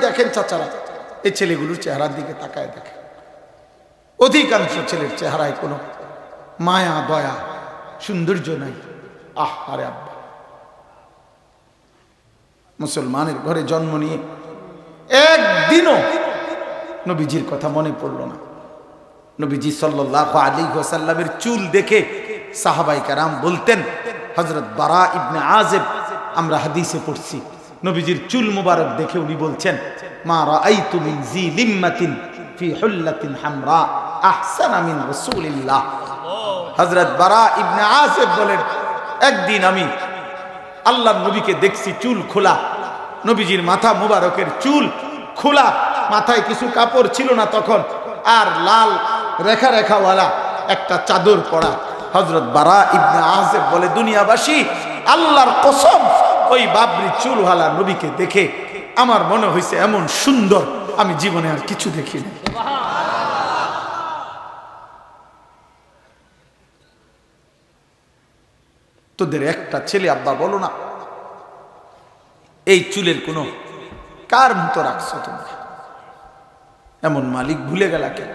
দেখেন চাচারা, এই ছেলেগুলোর চেহারার দিকে তাকায় দেখেন, অধিকাংশ ছেলের চেহারায় কোনো মায়া দয়া সৌন্দর্য নাই। আরে আব্বা, মুসলমানের ঘরে জন্ম নিয়ে একদিনও নবীজির কথা মনে পড়ল না। নবীজি সাল্লাল্লাহু আলাইহি ওয়াসাল্লামের চুল দেখে সাহাবায়ে কেরাম বলতেন, হযরত বারা ইবনে আযিব, আমরা হাদিসে পড়ছি, নবীজির চুল মুবারক দেখে উনি বলছেন, মা রাআইতু মিন জি লিম্মাতিন ফি হুল্লাতিন হামরা আহসানা মিন রাসূলিল্লাহ। হযরত বারা ইবনে আযিব বলেন, একদিন আমি আল্লাহর নবীকে দেখছি চুল খোলা, নবীজির মাথা মুবারকের চুল খোলা, মাথায় কিছু কাপড় ছিল না তখন, আর লাল রেখা রেখাওয়ালা একটা চাদর পরা। হযরত বারা ইবনে আযিব বলে, দুনিয়াবাসী, আল্লাহর কসম, ওই বাবরি চুলওয়ালা নবীকে দেখে আমার মনে হয়েছে এমন সুন্দর আমি জীবনে আর কিছু দেখিনি। তোদের একটা ছেলে আব্বা বলো না, এই চুলের কোনো কার মতো রাখছো তোমরা? এমন মালিক ভুলে গেলা কেন?